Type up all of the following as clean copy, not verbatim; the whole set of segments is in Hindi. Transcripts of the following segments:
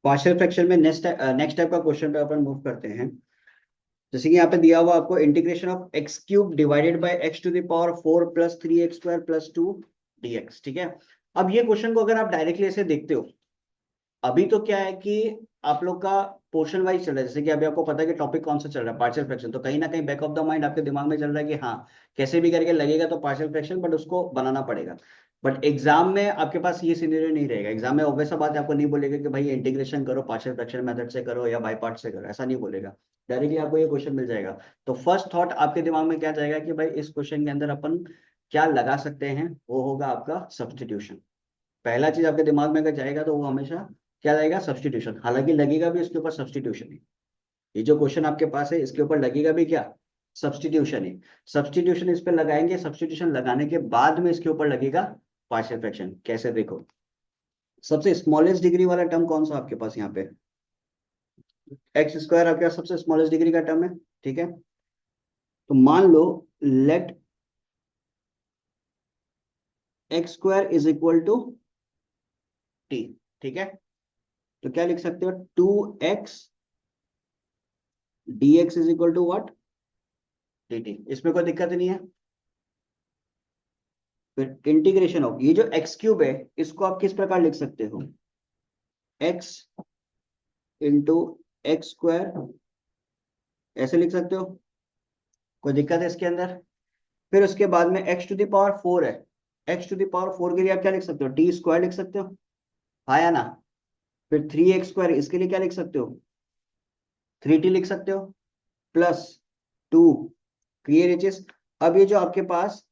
पार्शियल फ्रैक्शन में नेक्स्ट टाइप का क्वेश्चन पे अपन मूव करते हैं। जैसे कि यहाँ पे दिया हुआ आपको integration of x cube divided by x to the power 4 + 3x² + 2 dx, ठीक है। अब ये क्वेश्चन को अगर आप डायरेक्टली ऐसे देखते हो, अभी तो क्या है कि आप लोग का पोर्शन वाइज चल रहा है। जैसे कि अभी आपको पता है कि टॉपिक कौन सा चल रहा है, पार्शियल फ्रैक्शन, तो कहीं ना कहीं बैक ऑफ द माइंड आपके दिमाग में चल रहा है कि हाँ, कैसे भी करके लगेगा तो पार्शियल फ्रैक्शन, बट उसको बनाना पड़ेगा। बट एग्जाम में आपके पास ये सिनेरियो नहीं रहेगा। एग्जाम में ऑब्वियस सा बात है, आपको नहीं बोलेगा कि भाई इंटीग्रेशन करो, पार्शियल फ्रैक्शन मेथड से करो या बाई पार्ट से करो, ऐसा नहीं बोलेगा। डायरेक्टली आपको ये क्वेश्चन मिल जाएगा। तो फर्स्ट थॉट आपके दिमाग में क्या जाएगा कि भाई इस क्वेश्चन के अंदर अपन क्या लगा सकते हैं, वो होगा आपका सब्सटीट्यूशन। पहला चीज आपके दिमाग में अगर जाएगा तो वो हमेशा क्या रहेगा, सब्सटीट्यूशन। हालांकि लगेगा भी इसके ऊपर सब्सटीट्यूशन ही। ये जो क्वेश्चन आपके पास है इसके ऊपर लगेगा भी क्या, सब्सटीट्यूशन ही। सब्सटीट्यूशन इस पे लगाएंगे, सब्सटीट्यूशन लगाने के बाद में इसके ऊपर लगेगा पार्शियल फ्रैक्शन। कैसे, देखो, सबसे स्मॉलेस्ट डिग्री वाला टर्म कौन सा आपके पास यहाँ पे, x² आपके पास सबसे स्मॉलेस्ट डिग्री का टर्म है, ठीक है। तो मान लो लेट x² = t, ठीक है। तो क्या लिख सकते हो, 2x dx = dt। इसमें कोई दिक्कत नहीं है। फिर इंटीग्रेशन ऑफ ये जो x³ है, इसको आप किस प्रकार लिख सकते हो, x × x², ऐसे लिख सकते हो। कोई दिक्कत है इसके अंदर। फिर उसके बाद में x⁴ है, x⁴ के लिए आप क्या लिख सकते हो, t² लिख सकते हो, हाँ या ना। फिर 3x² इसके लिए क्या लिख सकते हो, 3t लिख सकते हो, +2। Clear aches. अब ये जो आपके पास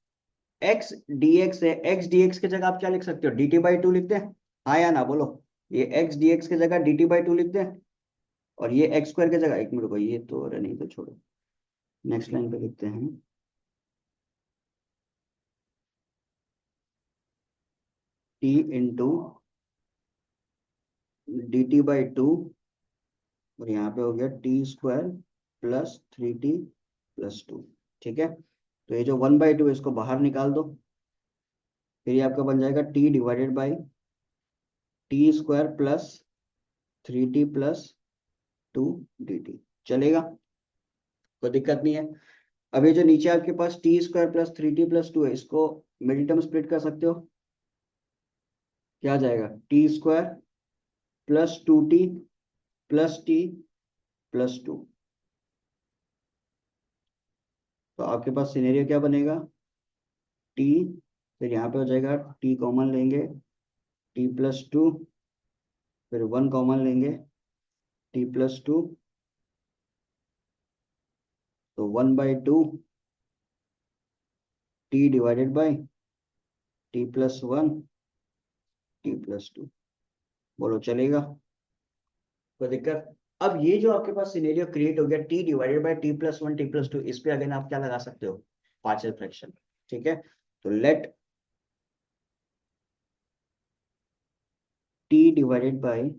x dx है, x dx की जगह आप क्या लिख सकते हो, dt/2 लिखते हैं, हाँ या ना बोलो। ये x dx की जगह dt/2 लिखते हैं। और ये x² की जगह, एक मिनट को, ये तो नहीं तो छोड़ो, नेक्स्ट लाइन पे लिखते हैं, t इंटू dt/2। और यहाँ पे हो गया t² +3t + 2, ठीक है। तो ये जो 1/2 इसको बाहर निकाल दो। फिर ये आपका बन जाएगा t/t² +3t + 2 dt। चलेगा, कोई दिक्कत नहीं है। अब ये जो नीचे आपके पास t² +3t + 2 है, इसको मिडिल टर्म स्प्लिट कर सकते हो। क्या आ जाएगा, t² +2t +t + 2। तो आपके पास सिनेरियो क्या बनेगा, t, फिर यहाँ पे हो जाएगा t कॉमन लेंगे, t + 2, फिर 1 कॉमन लेंगे, t + 2। तो 1/2 t/t + 1 t + 2। बोलो चलेगा, कोई दिक्कत। अब ये जो आपके पास सिनेरियो क्रिएट हो गया, t/t + 1 t + 2, इस पे अगेन आप क्या लगा सकते हो, पार्शियल फ्रैक्शन, ठीक है। तो late t/t + 1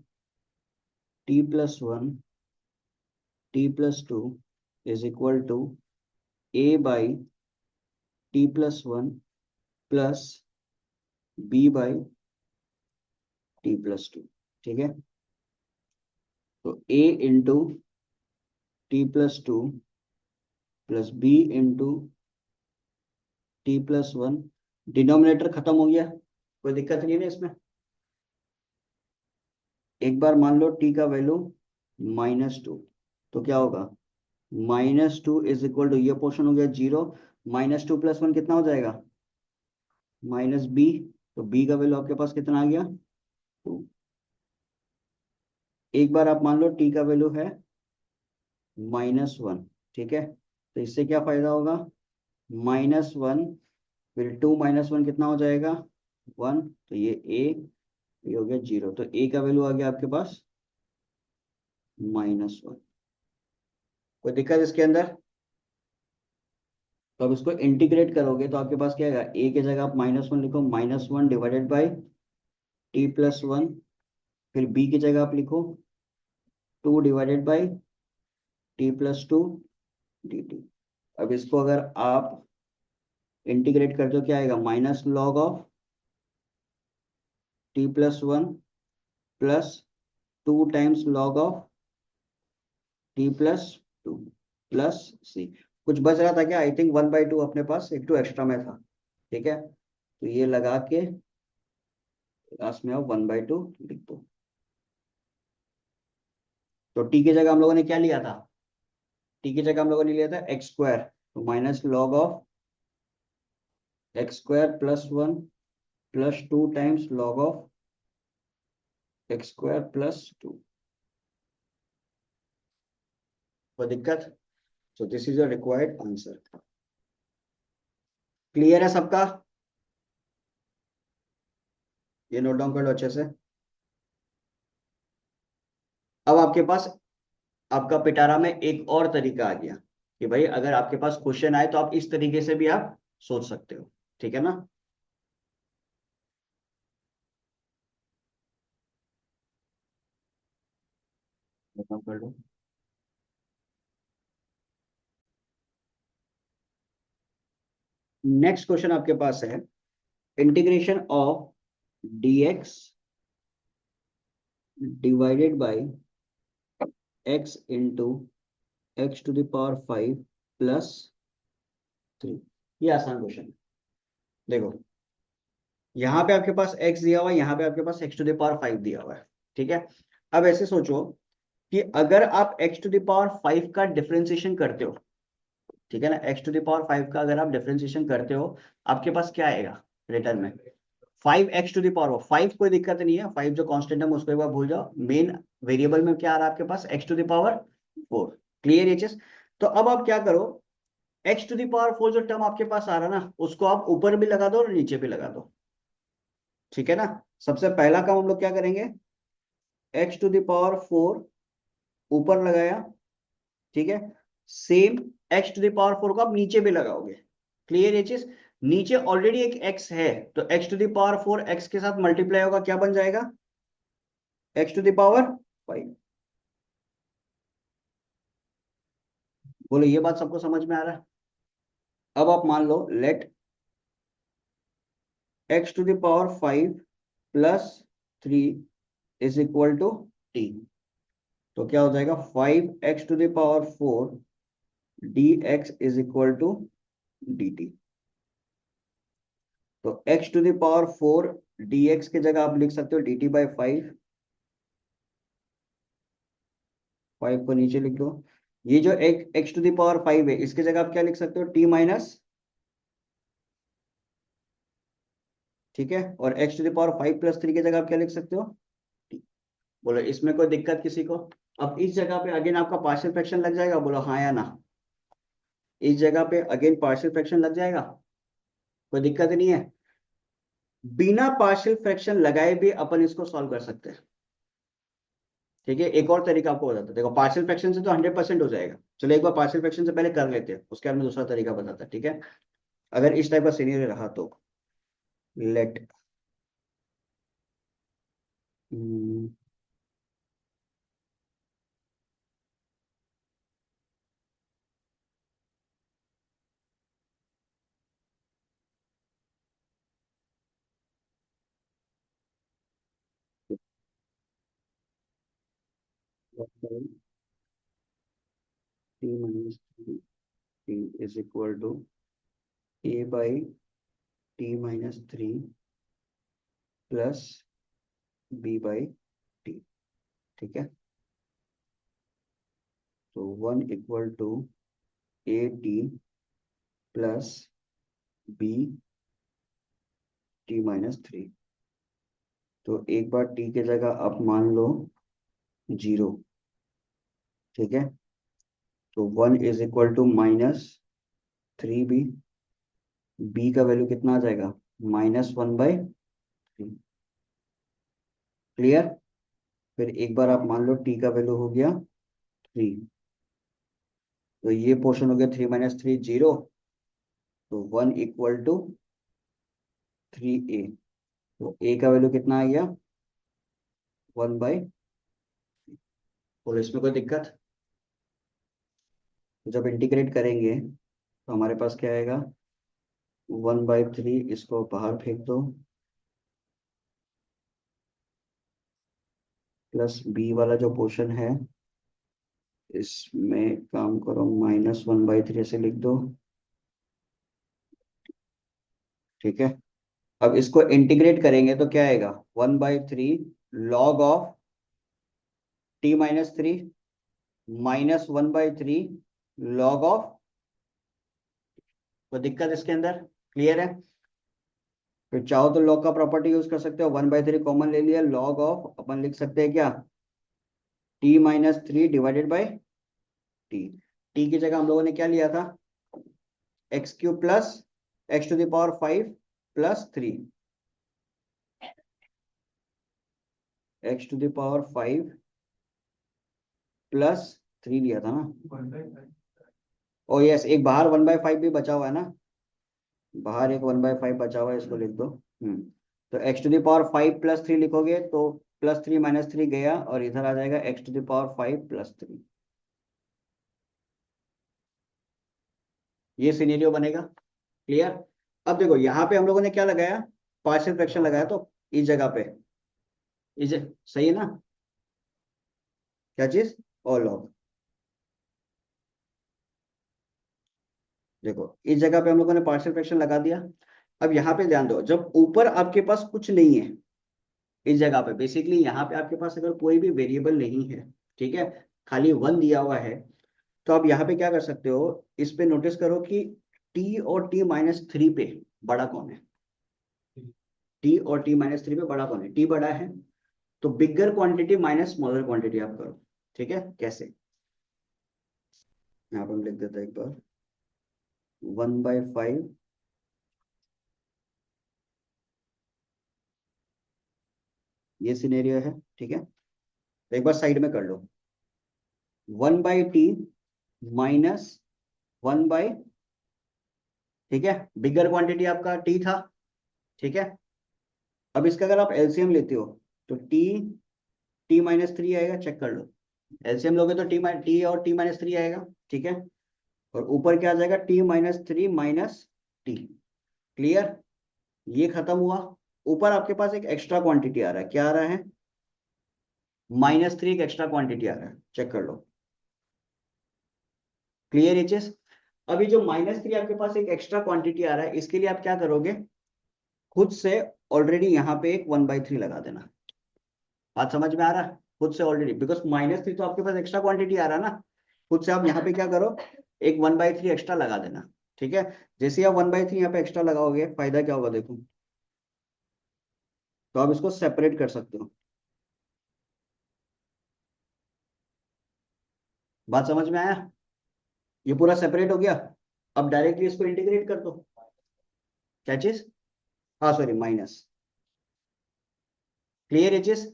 t + 2 = a/t + 1 + b/t + 2, ठीक है। तो a into t + 2 + b into t + 1, denominator खत्म हो गया, कोई दिक्कत नहीं है ना इसमें। एक बार मान लो t का वैल्यू -2, तो क्या होगा, -2 = ये पोर्शन हो गया 0, -2 + 1 कितना हो जाएगा, -b। तो b का वैल्यू आपके पास कितना आ गया, 2। एक बार आप मान लो t का वैल्यू है -1, ठीक है। तो इससे क्या फायदा होगा, -1, फिर 2 - 1 कितना हो जाएगा, 1। तो ये हो गया 0। तो a का वैल्यू आ गया आपके पास -1। कोई दिक्कत इसके अंदर। तो अब इसको इंटीग्रेट करोगे तो आपके पास क्या आएगा, a की जगह आप -1 लिखो, -1/t + 1। फिर b की जगह आप लिखो 2/t + 2 dt। अब इसको अगर आप इंटीग्रेट करते हो क्या आएगा, -log of t + 1 + two times log of t plus two plus c. कुछ बच रहा था क्या? आई थिंक 1/2 अपने पास एक टू एक्स्ट्रा में था। ठीक है, तो ये लगा के लास्ट में आप 1/2 लिख दो। तो टी की जगह हम लोगों ने क्या लिया था? टी की जगह हम लोगों ने लिया था एक्स स्क्वायर, तो minus log of x square +1 +2 times log of x square +2। कोई दिक्कत? So this is your required answer. Clear है सबका? ये नोट डाउन कर लो अच्छे से। अब आपके पास आपका पिटारा में एक और तरीका आ गया कि भाई अगर आपके पास क्वेश्चन आए तो आप इस तरीके से भी आप सोच सकते हो। ठीक है ना? बताओ कर लो। नेक्स्ट क्वेश्चन आपके पास है integration of dx divided by x into x to the power 5 +3। ये आसान क्वेश्चन है। देखो, यहाँ पे आपके पास x दिया हुआ है, यहाँ पे आपके पास x टू द पावर 5 दिया हुआ है। ठीक है, अब ऐसे सोचो कि अगर आप x टू द पावर 5 का डिफरेंशिएशन करते हो, ठीक है ना, x टू द पावर 5 का अगर आप डिफरेंशिएशन करते हो, आपके पास क्या आएगा रिटर्न में? 5x to the power 5। कोई दिक्कत नहीं है, 5 जो कांस्टेंट है उसको एक बार भूल जाओ। मेन वेरिएबल में क्या आ रहा है आपके पास? x to the power 4। Clear ये चीज? तो अब आप क्या करो, x टू द पावर 4 जो टर्म आपके पास आ रहा है ना, उसको आप ऊपर भी लगा दो और नीचे भी लगा दो। ठीक है ना? सबसे पहला काम हम लोग क्या करेंगे, x टू द पावर 4 ऊपर लगाया, ठीक है, same x to the power 4 को आप नीचे भी लगाओगे। क्लियर ये चीज? नीचे ऑलरेडी एक x है, तो x to the power 4 x के साथ मल्टीप्लाई होगा, क्या बन जाएगा? x to the power 5। बोलो ये बात सबको समझ में आ रहा है? अब आप मान लो let x to the power 5 +3 is equal to t। तो क्या हो जाएगा? 5x to the power 4 dx is equal to dt। तो x to the power 4 dx की जगह आप लिख सकते हो dt/5। 5 को नीचे लिख दो। ये जो x टू द पावर 5 है, इसकी जगह आप क्या लिख सकते हो? t माइनस, ठीक है, और x टू द पावर 5 +3 की जगह आप क्या लिख सकते हो? t। बोलो इसमें कोई दिक्कत किसी को? अब इस जगह पे अगेन आपका पार्शियल फ्रैक्शन लग जाएगा, बोलो हाँ या ना? इस जगह पे अगेन पार्शियल फ्रैक्शन लग जाएगा, कोई दिक्कत नहीं है। बिना पार्शियल फ्रैक्शन लगाए भी अपन इसको सॉल्व कर सकते हैं। ठीक है, एक और तरीका आपको बताता है। देखो पार्शियल फ्रैक्शन से तो 100% हो जाएगा, चलो एक बार पार्शियल फ्रैक्शन से पहले कर लेते हैं, उसके बाद में दूसरा तरीका बताता है। ठीक है, अगर इस टाइप का सीनियर रहा तो let t - 3 t is equal to a/t - 3 plus b/t। ठीक है, तो 1 equal to a t plus b t - 3। तो एक बार t की जगह आप मान लो 0। ठीक है, तो 1 is equal to -3b। b का वैल्यू कितना आ जाएगा? -1/3। क्लियर? फिर एक बार आप मान लो t का वैल्यू हो गया 3, तो ये पोर्शन हो गया 3 - 3 0। तो 1 इक्वल टू 3a। तो a का वैल्यू कितना आ गया? 1/। और इसमें कोई दिक्कत? जब इंटीग्रेट करेंगे तो हमारे पास क्या आएगा? 1/3, इसको बाहर फेंक दो। प्लस बी वाला जो पोर्शन है इसमें काम करो, -1/3 से लिख दो। ठीक है, अब इसको इंटीग्रेट करेंगे तो क्या आएगा, 1/3 log of t-3 -1/3 log of. कोई दिक्कत इसके अंदर, क्लियर है? फिर चाहो तो लॉग का प्रॉपर्टी यूज कर सकते हो, 1/3 कॉमन ले लिया, लॉग ऑफ अपन लिख सकते हैं क्या, t-3 divided by T. T की जगह हम लोगों ने क्या लिया था, x³ plus x⁵ plus 3, x⁵ plus 3 लिया था ना। ओ यस, एक बाहर 1/5 भी बचा हुआ है ना, बाहर एक 1/5 बचा हुआ है, इसको लिख दो। तो x⁵ प्लस 3 लिखोगे तो +3 -3 गया और इधर आ जाएगा x⁵ प्लस 3। ये सिनेरियो बनेगा, क्लियर? अब देखो यहाँ पे हम लोगों ने क्या लगाया, पार्शियल फ्रैक्शन लगाया, तो इस जगह पे इस सही है ना, क्या चीज, और लॉग। देखो इस जगह पे हम लोगों ने पार्शियल फ्रैक्शन लगा दिया। अब यहाँ पे ध्यान दो, जब ऊपर आपके पास कुछ नहीं है, इस जगह पे बेसिकली यहाँ पे आपके पास अगर कोई भी वेरिएबल नहीं है, ठीक है, खाली 1 दिया हुआ है, तो आप यहाँ पे क्या कर सकते हो, इस पे नोटिस करो कि t और t-3 पे बड़ा कौन है, t और t-3 पे बड़ा कौन है, t बड़ा है, तो बिगर क्वांटिटी माइनस स्मॉलर क्वांटिटी आप करो। ठीक है, कैसे, यहाँ पर हम लिख देते हैं एक बार, 1/5 ये सिनेरियो है, ठीक है, तो एक बार साइड में कर लो, 1/t -1/, ठीक है, बिगर क्वांटिटी आपका t था, ठीक है। अब इसका अगर आप एलसीएम लेते हो तो t-3 आएगा, चेक कर लो, एलसीएम लोगे तो t और t-3 आएगा, ठीक है, और ऊपर क्या आ जाएगा, t-3 माइनस टी। क्लियर, ये खत्म हुआ। ऊपर आपके पास एक एक्स्ट्रा क्वांटिटी आ रहा है, क्या आ रहा है, -3 एक एक्स्ट्रा क्वांटिटी आ रहा है, चेक कर लो। क्लियर ये चीज? अभी जो -3 आपके पास एक एक्स्ट्रा क्वांटिटी आ रहा है, इसके लिए आप क्या करोगे, खुद से ऑलरेडी यहाँ पे एक 1/3 लगा देना। बात समझ में आ रहा है? खुद से ऑलरेडी, बिकॉज -3 तो आपके पास एक्स्ट्रा क्वांटिटी आ रहा है ना, खुद से आप यहाँ पे क्या करो, एक 1/3 एक्स्ट्रा लगा देना। ठीक है, जैसे आप 1/3 यहाँ पे एक्स्ट्रा लगाओगे, फायदा क्या होगा देखो, तो आप इसको सेपरेट कर सकते हो। बात समझ में आया? ये पूरा सेपरेट हो गया। अब डायरेक्टली इसको इंटीग्रेट कर दो, क्या चीज, हाँ सॉरी माइनस, क्लियर ये चीज?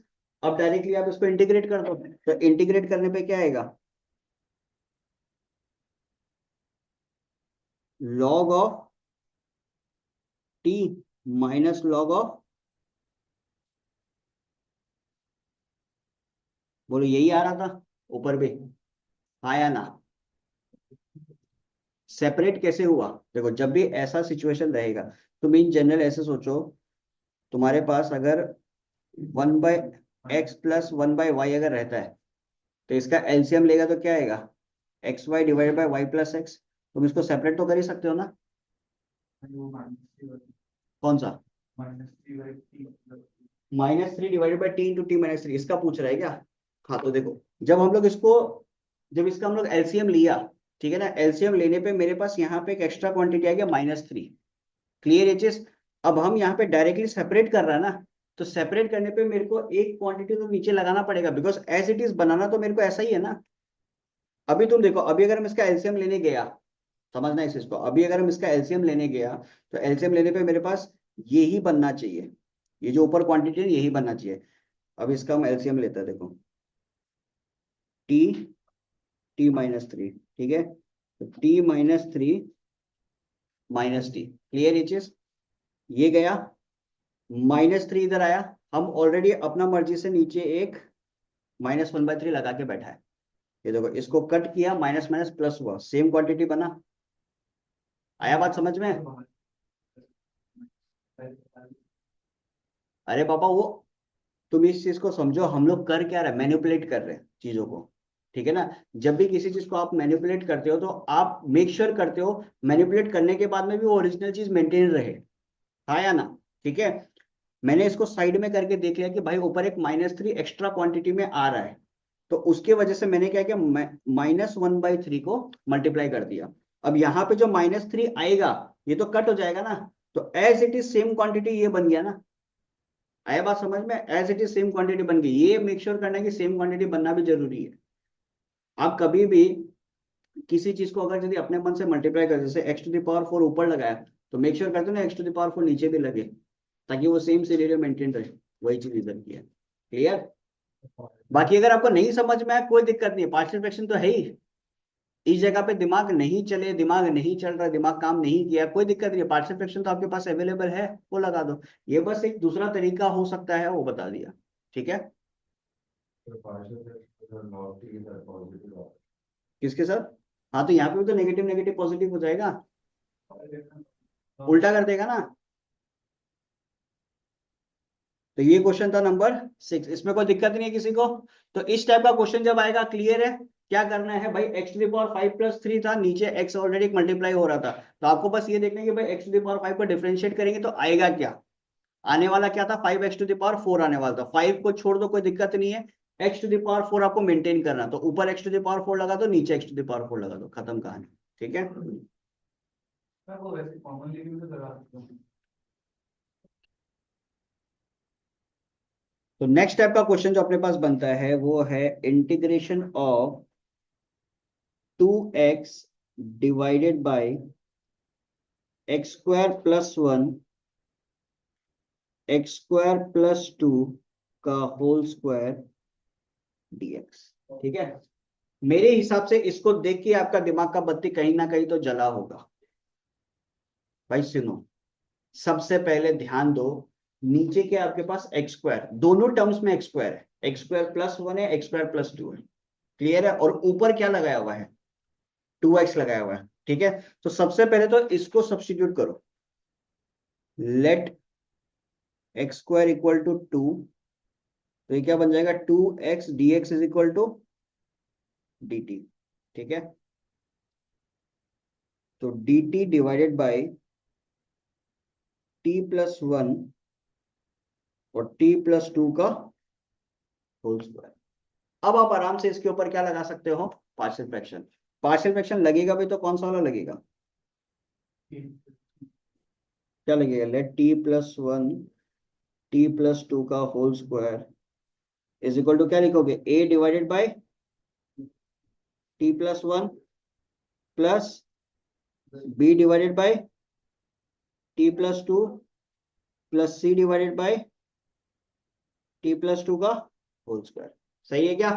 अब डायरेक्टली आप इसको इंटीग्रेट कर दो, तो इंटीग्रेट करने पे क्या आएगा, log of T minus log of, बोलो यही आ रहा था ऊपर भी, हाँ या ना? सेपरेट कैसे हुआ, देखो जब भी ऐसा सिचुएशन रहेगा, तुम इन जनरल ऐसे सोचो, तुम्हारे पास अगर 1/x प्लस 1/y अगर रहता है, तो इसका एलसीएम लेगा तो क्या आएगा, xy divided by y plus x. तुम इसको सेपरेट तो कर ही सकते हो ना, कौन सा, -3 divided by T into t-3, इसका पूछ रहा है क्या? हाँ तो देखो, जब हम लोग इसको, जब इसका हम लोग एलसीएम लिया, ठीक है ना, एलसीएम लेने पे मेरे पास यहाँ पे एक एक्स्ट्रा क्वांटिटी आ गया -3। क्लियर ये चीज? अब हम यहाँ पे डायरेक्टली सेपरेट कर रहा है ना, तो सेपरेट करने पे मेरे को एक क्वांटिटी तो नीचे लगाना पड़ेगा, बिकॉज एज इट इज बनाना तो मेरे को ऐसा ही है ना। अभी तुम देखो, अभी अगर हम इसका एलसीएम लेने गया, समझना इस चीज को, अभी अगर हम इसका एलसीएम लेने गया, तो एलसीएम लेने पे मेरे पास ये ही बनना चाहिए, ये जो ऊपर क्वांटिटी है यही बनना चाहिए। अब इसका हम एलसीएम लेते हैं, देखो टी t-3, ठीक है, तो t-3 माइनस टी, क्लियर ये चीज? ये गया, -3 इधर आया, हम ऑलरेडी अपना मर्जी से नीचे एक -1/3 लगा के बैठा है। ये देखो, इसको कट किया, माइनस माइनस प्लस हुआ, सेम क्वांटिटी बना। आया बात समझ में? अरे पापा वो, तुम इस चीज को समझो, हम लोग कर क्या रहे हैं, मैनिपुलेट कर रहे हैं चीजों को, ठीक है ना। जब भी किसी चीज को आप मैनिपुलेट करते हो तो आप मेक श्योर करते हो मैनिपुलेट करने के बाद में भी वो ओरिजिनल चीज मेंटेन रहे, हाँ या ना, ठीक है। मैंने इसको साइड में करके देख लिया कि भाई ऊपर एक -3 एक्स्ट्रा क्वांटिटी में आ रहा है, तो उसके वजह से मैंने क्या किया, -1/3 को मल्टीप्लाई कर दिया। अब यहाँ पे जो -3 आएगा ये तो कट हो जाएगा ना, तो as it is same quantity ये बन गया ना। आया बात समझ में, as it is same quantity बन गई, ये मेक श्योर करना है कि सेम क्वांटिटी बनना भी जरूरी है। आप कभी भी किसी चीज को अगर यदि अपने मन से मल्टीप्लाई कर, जैसे x⁴ ऊपर लगाया, तो मेक श्योर करते हो ना x⁴ नीचे भी लगे, ताकि वो सेम सिनेरियो मेंटेन रहे। वही चीज इधर की है, क्लियर। बाकी अगर आपको नहीं समझ में आया कोई दिक्कत नहीं है, पार्शियल फ्रैक्शन तो है ही। इस जगह पे दिमाग नहीं चले, दिमाग नहीं चल रहा, दिमाग काम नहीं किया, कोई दिक्कत नहीं है, पार्शियल फ्रैक्शन तो आपके पास अवेलेबल है, वो लगा दो। ये बस एक दूसरा तरीका हो सकता है, वो बता दिया, ठीक है। किसके साथ? हाँ तो यहाँ पे भी तो नेगेटिव नेगेटिव पॉजिटिव हो जाएगा, उल्टा कर देगा ना। तो ये क्वेश्चन था नंबर 6, इसमें कोई दिक्कत नहीं है किसी को। तो इस टाइप का क्वेश्चन जब आएगा, क्लियर है, क्या करना है भाई, x⁵ था, नीचे x ऑलरेडी मल्टीप्लाई हो रहा था, तो आपको बस ये देखना है कि भाई x⁵ को डिफरेंशिएट करेंगे तो आएगा क्या। आने वाला क्या था, 5x⁴ आने वाला था, 5 को छोड़ दो कोई दिक्कत नहीं है, x⁴ आपको मेंटेन करना, तो ऊपर x⁴ लगा दो, नीचे x⁴ लगा दो, खत्म कहानी, ठीक है। तो नेक्स्ट टाइप का क्वेश्चन जो अपने पास बनता है वो है integration of 2x divided by x² + 1 x² + 2 का होल स्क्वायर dx, ठीक है। मेरे हिसाब से इसको देख के आपका दिमाग का बत्ती कहीं ना कहीं तो जला होगा। भाई सुनो, सबसे पहले ध्यान दो, नीचे के आपके पास x², दोनों टर्म्स में x² है, x² + 1 है, x² + 2 है, क्लियर है। और ऊपर क्या लगाया हुआ है, 2x लगाया हुआ है, ठीक है। तो सबसे पहले तो इसको सब्स्टिट्यूट करो, लेट x² = 2, तो ये क्या बन जाएगा, 2x dx = dt, ठीक है। तो dt डिवाइडेड बाय t+1 और t+2 का होल स्क्वायर। अब आप आराम से इसके ऊपर क्या लगा सकते हो, पार्शियल फ्रैक्शन। पार्शियल फ्रैक्शन लगेगा भी तो कौन सा वाला लगेगा, क्या लगेगा, लेट t+1 t+2 का whole square is equal to क्या लिखोगे, a divided by t+1 plus b divided by t+2 plus c divided by t+2 का होल स्क्वायर। सही है क्या?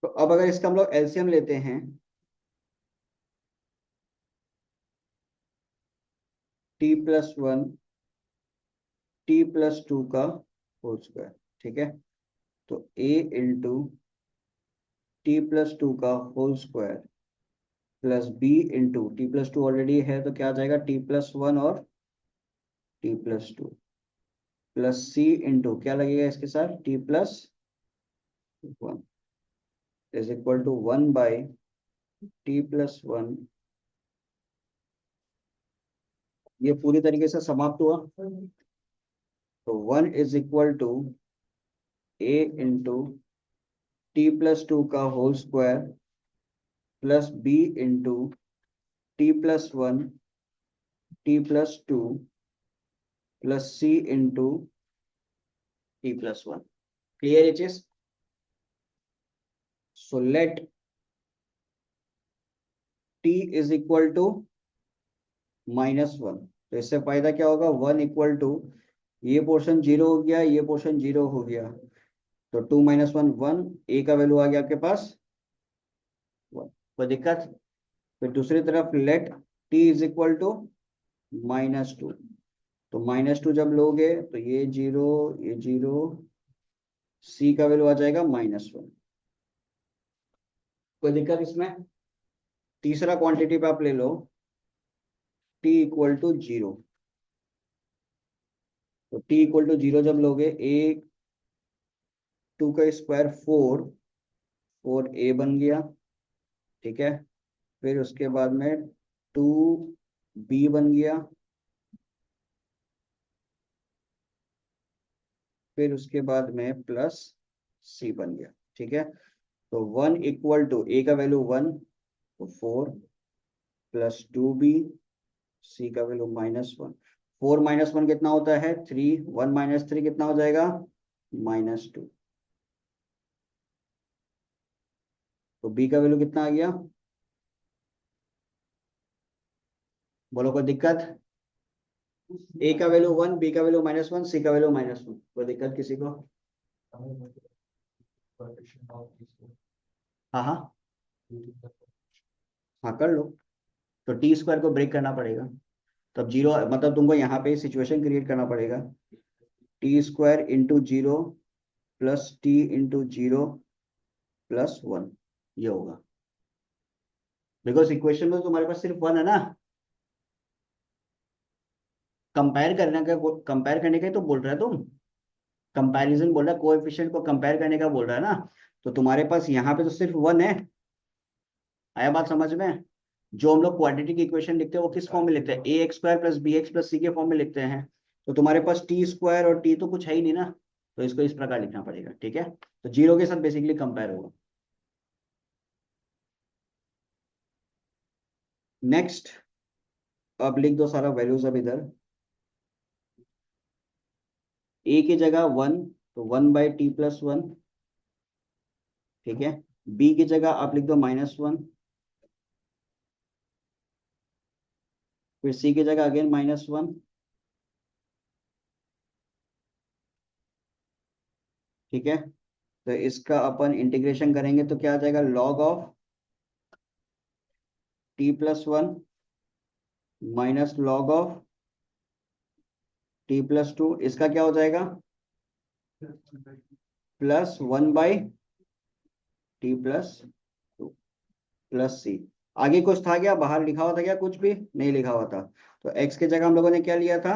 तो अब अगर इसका हम लोग एलसीएम लेते हैं, t+1 t+2 का होल स्क्वायर, ठीक है। तो a इंटू t+2 का whole square plus b into t+2 already है तो क्या आ जाएगा, t+1 और t+2 प्लस c इंटू क्या लगेगा इसके साथ, t+1 is equal to 1/t+1। ये पूरी तरीके से समाप्त हुआ। तो 1 is equal to a into t+2 का whole square plus b into t+1 t+2 plus c into t+1। Clear ये चीज? So let t is equal to -1, तो इससे फायदा क्या होगा, 1 इक्वल टू ये पोर्शन 0 हो गया, ये पोर्शन 0 हो गया, तो 2 - 1 1, a का वैल्यू आ गया आपके पास 1, कोई दिक्कत। फिर दूसरी तरफ let t is equal to -2, तो -2 जब लोगे तो ये 0 ये 0, c का वैल्यू आ जाएगा -1, कोई दिक्कत इसमें? तीसरा क्वांटिटी पे आप ले लो t इक्वल टू 0। तो t इक्वल टू 0 जब लोगे, a 2 का स्क्वायर 4 a बन गया, ठीक है। फिर उसके बाद में 2b बन गया, फिर उसके बाद में प्लस c बन गया, ठीक है। तो 1 इक्वल टू a का वैल्यू 1, तो 4 प्लस 2b, c का वैल्यू -1। 4 -1 कितना होता है? 3। 1 -3 कितना हो जाएगा? -2। तो b का वैल्यू कितना आ गया? बोलो, कोई दिक्कत? a का वैल्यू 1, b का वैल्यू -1, c का वैल्यू -1। कोई दिक्कत किसी को? हाँ हाँ हाँ, कर लो। तो टी स्क्वायर को ब्रेक करना पड़ेगा, तब 0, मतलब तुमको यहाँ पे सिचुएशन क्रिएट करना पड़ेगा। T square into 0 plus T into 0 plus 1, ये होगा। बिकॉज इक्वेशन में तो तुम्हारे पास सिर्फ 1 है ना। कंपेयर करने का ही तो बोल रहा है तुम। कंपैरिजन बोल रहा है, कोएफिशिएंट को कंपेयर करने का बोल रहा है ना। तो तुम्हारे पास यहाँ पे तो सिर्फ 1 है। आया बात समझ में? जो हम लोग क्वाड्रेटिक इक्वेशन लिखते हैं वो किस फॉर्म में लिखते हैं? A x square plus b x plus c के फॉर्म में लिखते हैं। तो तुम्हारे पास टी स्क्वायर और टी तो कुछ है ही नहीं ना, तो इसको इस प्रकार लिखना पड़ेगा, ठीक है। तो 0 के साथ बेसिकली कंपेयर होगा। नेक्स्ट, अब लिख दो सारा वैल्यूज अब इधर। ए की जगह 1, तो 1/t+1, ठीक है। बी की जगह आप लिख दो -1, फिर सी की जगह अगेन -1, ठीक है। तो इसका अपन इंटीग्रेशन करेंगे तो क्या आ जाएगा? log of t+1 minus log of t+2, इसका क्या हो जाएगा? +1/t+2 प्लस सी। आगे कुछ था क्या? बाहर लिखा हुआ था क्या? कुछ भी नहीं लिखा हुआ था। तो x की जगह हम लोगों ने क्या लिया था?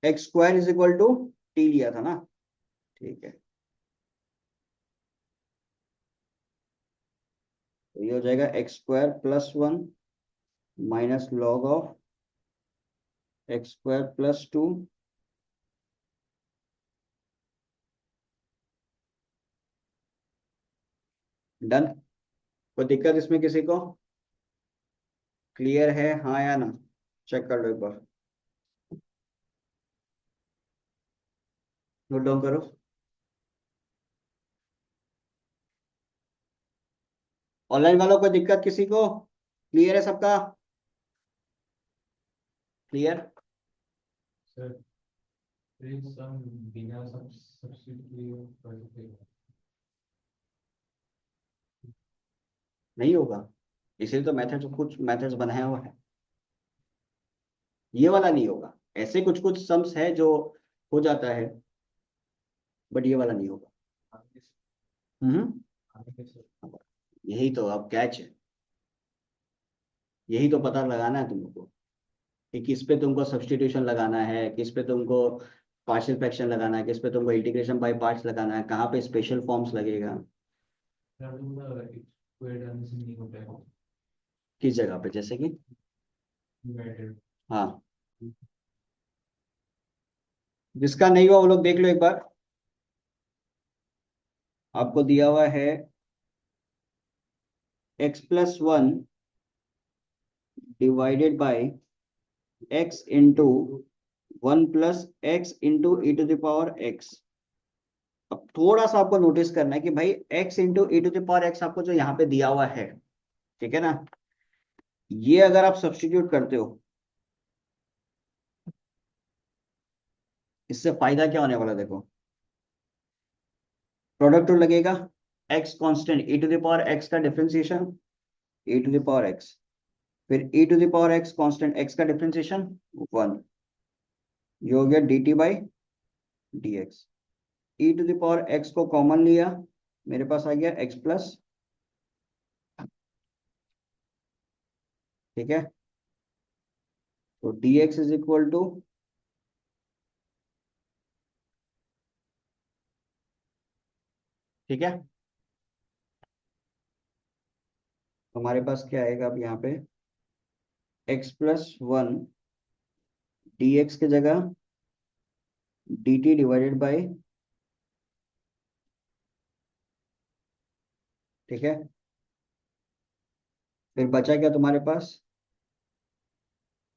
x² = t लिया था ना, ठीक है। तो ये हो जाएगा x² +1 minus log of x² +2 done. कोई दिक्कत इसमें किसी को? क्लियर है, हाँ या ना? चेक कर लो एक बार, नोट डाउन करो। ऑनलाइन वालों को दिक्कत किसी को? क्लियर है सबका? क्लियर? सर प्लीज सम बिना सब सब्स्टिट्यूट करते हैं। नहीं होगा, इसीलिए तो मेथड, कुछ मेथड्स बनाया हुआ है। ये वाला नहीं होगा। ऐसे कुछ कुछ सम्स है जो हो जाता है, बट ये वाला नहीं होगा। आगे हम्म। आगे सर यही तो अब कैच है, यही तो पता लगाना है तुमको कि किस पे तुमको सब्स्टिट्यूशन लगाना है, किस पे तुमको पार्शियल फ्रैक्शन लगाना है, किस पे तुमको इंटीग्रेशन बाय पार्ट्स लगाना है, कहाँ पे स्पेशल फॉर्म्स लगेगा, सर वो स्क्वायर डालने से नहीं होता है किस जगह पे, जैसे कि। डिवाइडेड। हाँ, जिसका नहीं हुआ वो लोग देख लो एक बार। आपको दिया हुआ है x+1 divided by x into 1 plus x into e⁻x। अब थोड़ा सा आपको नोटिस करना है कि भाई x इंटू e⁻x आपको जो यहाँ पे दिया हुआ है, ठीक है ना, ये अगर आप सब्स्टिट्यूट करते हो, इससे फायदा क्या होने वाला देखो। प्रोडक्ट रूल लगेगा, x कांस्टेंट e⁻x का डिफरेंशिएशन e⁻x, फिर e⁻x कांस्टेंट x का डिफरेंशिएशन 1, ये हो गया dt/dx। e to the power x को कॉमन लिया, मेरे पास आ गया x प्लस, ठीक है। तो dx इज इक्वल टू, ठीक है, हमारे पास क्या आएगा अब यहाँ पे, x plus one D x की जगह डी टी डिवाइडेड बाई, ठीक है। फिर बचा क्या तुम्हारे पास,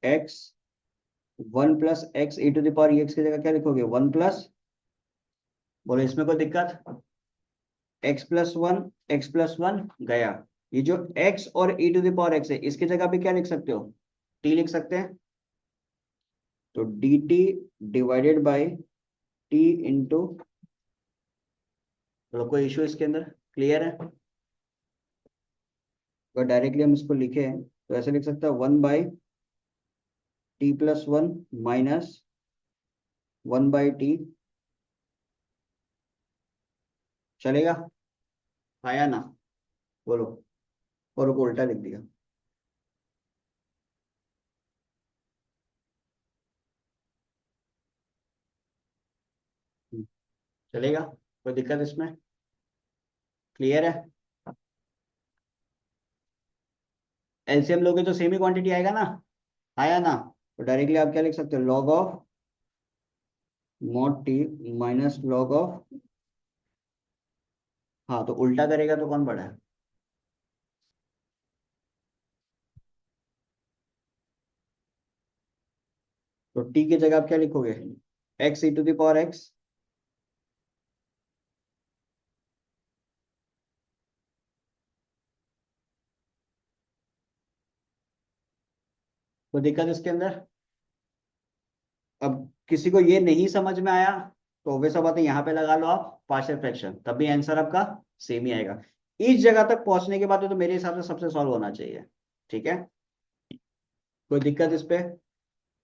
x, one plus x e to the power x की जगह क्या लिखोगे, वन प्लस, बोलो इसमें कोई दिक्कत, एक्स प्लस वन गया, ये जो x और e to the power x है इसकी जगह पे क्या लिख सकते हो, t लिख सकते हैं। तो D T divided by T into, बोलो कोई इशू इसके अंदर, क्लियर है। अगर डायरेक्टली हम इसको लिखे तो ऐसे लिख सकते हैं, one by T plus one minus one by T, चलेगा, आया ना, बोलो, और को उल्टा लिख दिया, चलेगा, कोई दिक्कत इसमें, क्लियर है। एलसीएम लोगे तो सेम ही क्वांटिटी आएगा ना, आया ना। तो डायरेक्टली आप क्या लिख सकते हो, log of mod T minus log of, हाँ तो उल्टा करेगा तो कौन बड़ा है, तो टी की जगह आप क्या लिखोगे, x e to the power x, कोई दिक्कत इसके अंदर। अब किसी को ये नहीं समझ में आया तो ऑब्वियस बात है, यहाँ पे लगा लो आप पार्शियल फ्रैक्शन, तब भी आंसर आपका सेम ही आएगा। इस जगह तक पहुंचने के बाद तो मेरे हिसाब से सबसे सॉल्व होना चाहिए, ठीक है, कोई दिक्कत इस पे,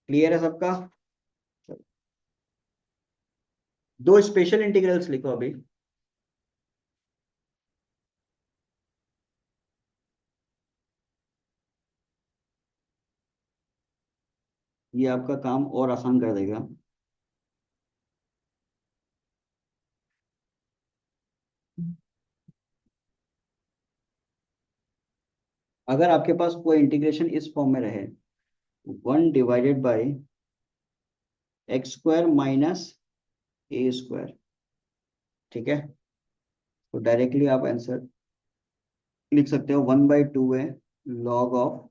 क्लियर है सबका। दो स्पेशल इंटीग्रल्स लिखो अभी, ये आपका काम और आसान कर देगा। अगर आपके पास कोई इंटीग्रेशन इस फॉर्म में रहे, one divided by x square minus a square, ठीक है, तो डायरेक्टली आप आंसर लिख सकते हो, वन बाई टू है log of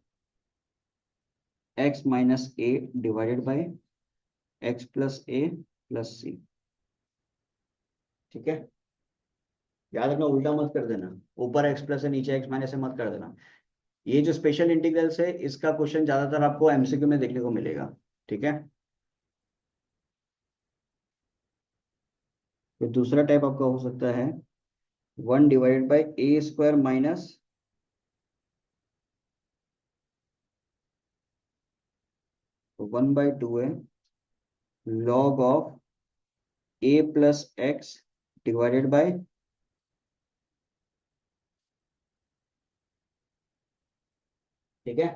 x minus a divided by x plus a plus c, ठीक है। याद रखना उल्टा मत कर देना, ऊपर एक्स प्लस है नीचे एक्स माइनस है मत कर देना। ये जो स्पेशल इंटीग्रल्स है इसका क्वेश्चन ज्यादातर आपको एमसीक्यू में देखने को मिलेगा, ठीक है। फिर दूसरा टाइप आपका हो सकता है, one divided by a square minus, one by two है log of a plus x divided by, ठीक है,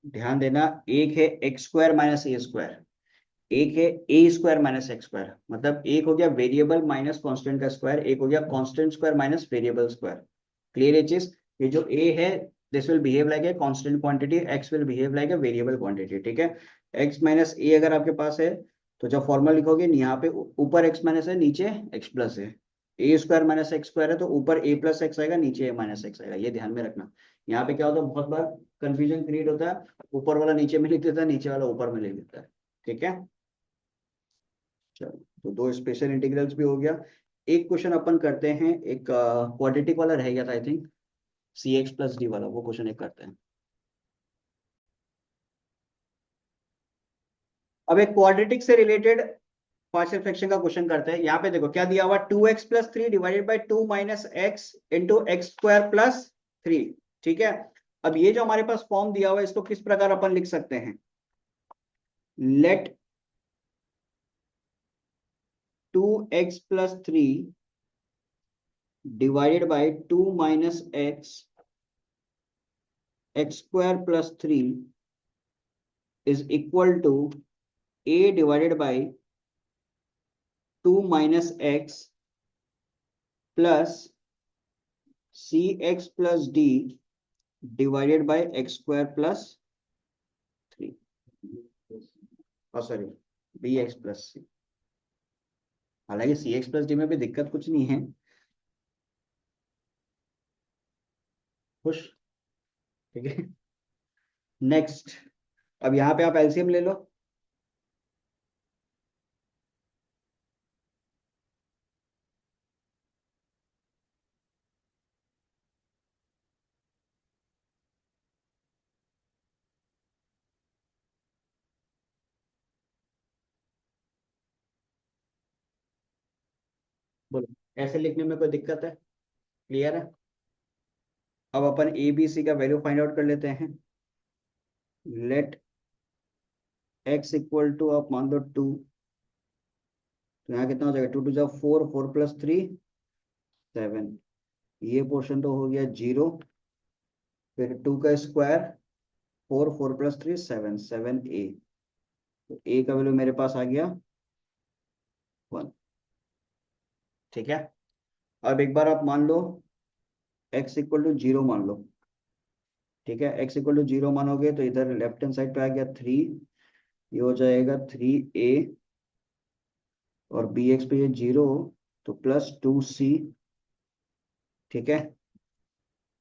ध्यान देना, एक है x square minus a square, एक है a square minus x square, मतलब एक हो गया वेरिएबल माइनस कांस्टेंट का स्क्वायर, एक हो गया constant square minus variable square, clear है चीज। ये जो ए है this will behave like a constant quantity, x will behave like a variable quantity, ठीक है। एक्स माइनस ए अगर आपके पास है तो जब फॉर्मूला लिखोगे यहाँ पे ऊपर एक्स माइनस है नीचे एक्स प्लस है, a square minus x square है तो ऊपर ए प्लस एक्स आएगा नीचे ए माइनस एक्स आएगा, ये ध्यान में रखना। यहाँ पे क्या होता है, बहुत बार कंफ्यूजन क्रिएट होता है, ऊपर वाला नीचे में लिख देता है नीचे वाला ऊपर में लिख देता है, ठीक है। चलो, तो दो स्पेशल इंटीग्रल्स भी हो गया। एक क्वेश्चन अपन करते हैं, एक क्वाड्रेटिक वाला रह गया था I think, c x plus d वाला, वो क्वेश्चन एक करते हैं। अब एक क्वाड्रेटिक से रिलेटेड पार्शियल फ्रैक्शन का क्वेश्चन करते हैं। यहाँ पे देखो क्या दिया हुआ, two x plus three divided by two minus x into x square plus three, ठीक है। अब ये जो हमारे पास फॉर्म दिया हुआ है इसको किस प्रकार अपन लिख सकते हैं, late 2x+3 divided by 2 minus x square plus 3 is equal to a divided by 2 minus x plus cx plus d divided by x square plus 3. Oh sorry, bx plus c. हालांकि cx plus d में भी दिक्कत कुछ नहीं है, खुश, ठीक है। नेक्स्ट, अब यहाँ पे आप एलसीएम ले लो। बोलो, ऐसे लिखने में कोई दिक्कत है? क्लियर है? अब अपन ए बी सी का वैल्यू फाइंड आउट कर लेते हैं। लेट x इक्वल टू, आप मान लो 2, तो यहाँ कितना हो जाएगा? 2 2 4, 4 प्लस 3 7, ये पोर्शन तो हो गया 0। फिर 2 का स्क्वायर, 4, 4 प्लस 3 7, 7a, तो a का वैल्यू मेरे पास आ गया 1, ठीक है। अब एक बार आप मान लो x इक्वल टू 0 मान लो, ठीक है। x इक्वल टू 0 मानोगे तो इधर लेफ्ट हैंड साइड पे आ गया 3, ये हो जाएगा 3a, और bx पे ये 0, तो प्लस 2c, ठीक है।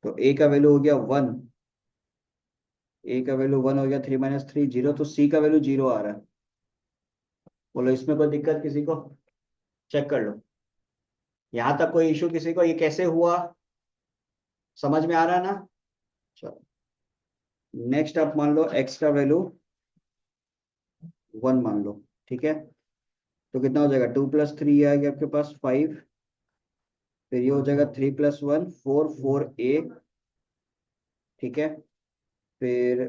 तो a का वैल्यू हो गया 1, a का वैल्यू 1 हो गया, 3 माइनस 3 0, तो c का वैल्यू 0 आ रहा है। बोलो, इसमें कोई दिक्कत किसी को? चेक कर लो, यहां तक कोई इशू किसी को? ये कैसे हुआ, समझ में आ रहा है ना? चलो नेक्स्ट, आप मान लो x का वैल्यू 1 मान लो, ठीक है। तो कितना हो जाएगा? 2 प्लस 3 आ गया आपके पास 5, फिर ये हो जाएगा 3 प्लस 1 4, 4a, ठीक है। फिर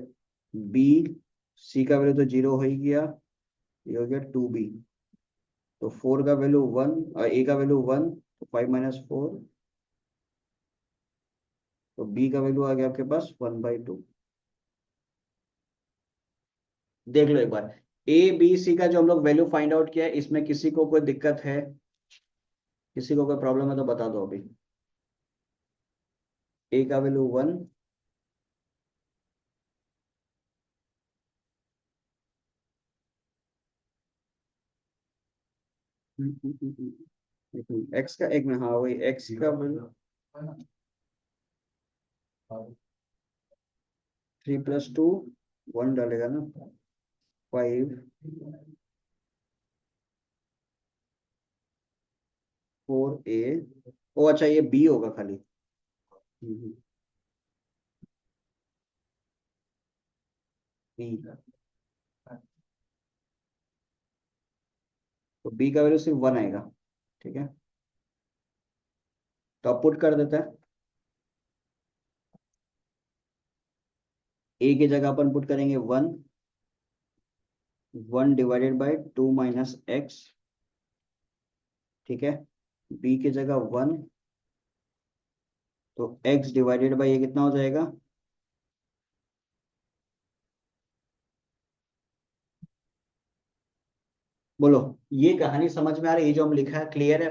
b, c का वैल्यू तो 0 हो ही गया, ये हो गया 2b, तो 4 का वैल्यू 1 और a का वैल्यू 1, तो 5 माइनस 4, तो b का वैल्यू आ गया आपके पास 1/2। देख लो एक बार, ए बी सी का जो हम लोग वैल्यू फाइंड आउट किया है, इसमें किसी को कोई दिक्कत है? किसी को कोई प्रॉब्लम है तो बता दो अभी। ए का वैल्यू 1, एक्स का एक में, हाँ वही एक्स का वैल्यू 3 प्लस 2 1 डालेगा ना, 5 4a, ओ अच्छा ये बी होगा खाली। बी, तो बी का वैल्यू सिर्फ 1 आएगा, ठीक है। तो अब पुट कर देता है, ए की जगह अपन पुट करेंगे 1, 1 डिवाइडेड बाय 2 माइनस एक्स, ठीक है। बी की जगह 1, तो x डिवाइडेड बाय ये कितना हो जाएगा? बोलो, ये कहानी समझ में आ रही है? ये जो हम लिखा है क्लियर है?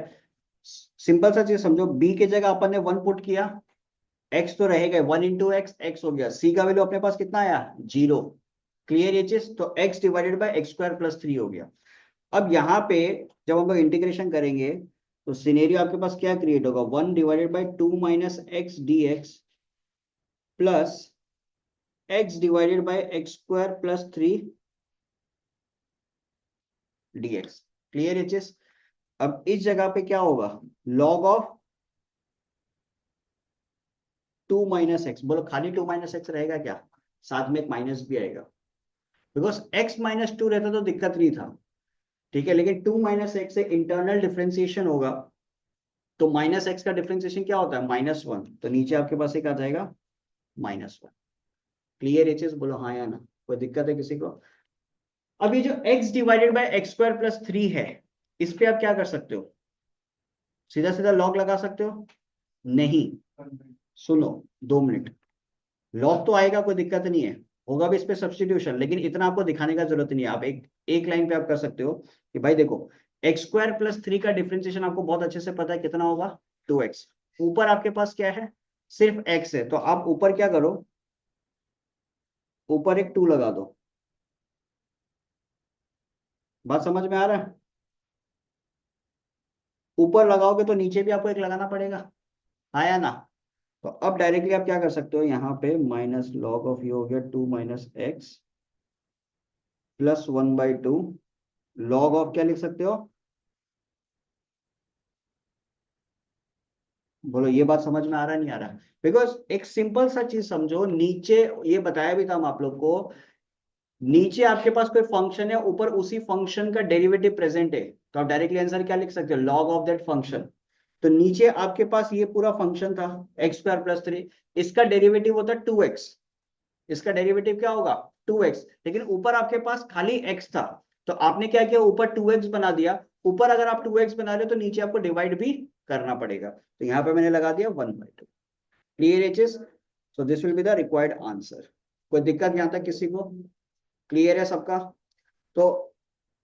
सिंपल सा चीज समझो, b की जगह अपन ने 1 पुट किया, x तो रहेगा 1 इंटू एक्स, एक्स हो गया, c का वैल्यू अपने पास कितना आया? 0। क्लियर ये चीज? तो x divided by x square plus 3 हो गया। अब यहाँ पे जब हम लोग इंटीग्रेशन करेंगे तो सिनेरियो आपके पास क्या क्रिएट होगा? 1 divided by 2 minus x D x plus x divided by x square plus 3 dx। Clear है चीज? अब इस जगह पे क्या होगा? log of 2 minus x. बोलो, खाली 2 माइनस एक्स रहेगा क्या? साथ में एक माइनस भी आएगा, बिकॉज x माइनस 2 रहता तो दिक्कत नहीं था, ठीक है। लेकिन 2 माइनस एक्स से इंटरनल डिफरेंशिएशन होगा, तो माइनस एक्स का डिफरेंशिएशन क्या होता है? -1, तो नीचे आपके पास एक आ जाएगा -1। क्लियर है चीज? बोलो हाँ या ना, कोई दिक्कत है किसी को? अब ये जो x divided by x square plus 3 है, इस पे आप क्या कर सकते हो, सीधा सीधा लॉग लगा सकते हो? नहीं, सुनो, 2 मिनट, लॉग तो आएगा, कोई दिक्कत नहीं है, होगा भी इस पे सब्सटीट्यूशन, लेकिन इतना आपको दिखाने का जरूरत नहीं है। आप एक एक लाइन पे आप कर सकते हो कि भाई देखो, x² + 3 का डिफरेंशिएशन आपको बहुत अच्छे से पता है, कितना होगा? 2x। ऊपर आपके पास क्या है? सिर्फ x है, तो आप ऊपर क्या करो, ऊपर एक 2 लगा दो। बात समझ में आ रहा है? ऊपर लगाओगे तो नीचे भी आपको एक लगाना पड़ेगा, आया ना? तो अब डायरेक्टली आप क्या कर सकते हो, यहाँ पे माइनस लॉग ऑफ ये हो गया 2 - x +1/2, लॉग ऑफ क्या लिख सकते हो? बोलो, ये बात समझ में आ रहा है नहीं आ रहा? बिकॉज एक सिंपल सा चीज समझो, नीचे ये बताया भी था हम आप लोग को, नीचे आपके पास कोई फंक्शन है, ऊपर उसी फंक्शन का डेरिवेटिव प्रेजेंट है, तो आप डायरेक्टली आंसर क्या लिख सकते हो, लॉग ऑफ दैट फंक्शन। तो नीचे आपके पास ये पूरा फंक्शन था x² + 3, इसका डेरिवेटिव होता है 2x, इसका डेरिवेटिव क्या होगा? 2x, लेकिन ऊपर आपके पास खाली x था, तो आपने क्या किया, ऊपर 2x बना दिया। ऊपर अगर आप 2x बना रहे हो तो नीचे आपको डिवाइड भी करना पड़ेगा, तो यहाँ पे मैंने लगा दिया 1/2। Clear aches? So this will be the required answer. कोई दिक्कत यहाँ तक किसी को? क्लियर है सबका? तो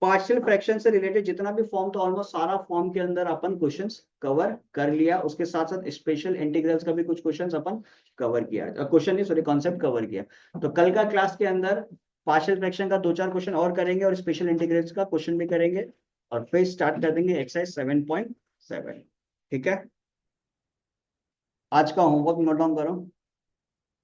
पार्शियल फ्रैक्शन से रिलेटेड जितना भी फॉर्म था, ऑलमोस्ट सारा फॉर्म के अंदर अपन क्वेश्चंस कवर कर लिया, उसके साथ साथ स्पेशल इंटीग्रल्स का भी कुछ क्वेश्चंस अपन कवर किया, क्वेश्चन नहीं सॉरी, कॉन्सेप्ट कवर किया। तो कल का क्लास के अंदर पार्शियल फ्रैक्शन का 2-4 क्वेश्चन और करेंगे, और स्पेशल इंटीग्रल्स का क्वेश्चन भी करेंगे, और फिर स्टार्ट कर देंगे एक्सरसाइज 7.7। ठीक है, आज का होमवर्क नोट डाउन करो।